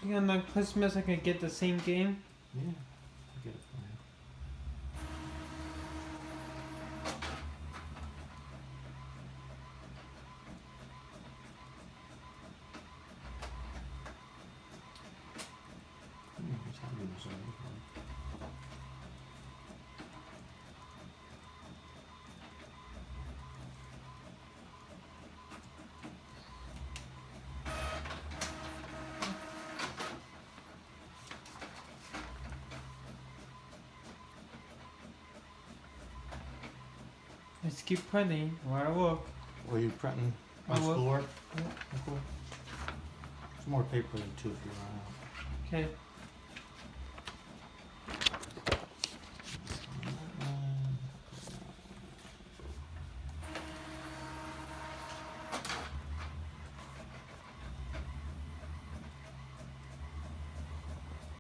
think on Christmas I could get the same game? Yeah, I'll get it for you. What's happening this way? Let's keep printing while I look. Were you printing my I will. schoolwork? Yeah, cool. Some more paper too if you run out. Okay.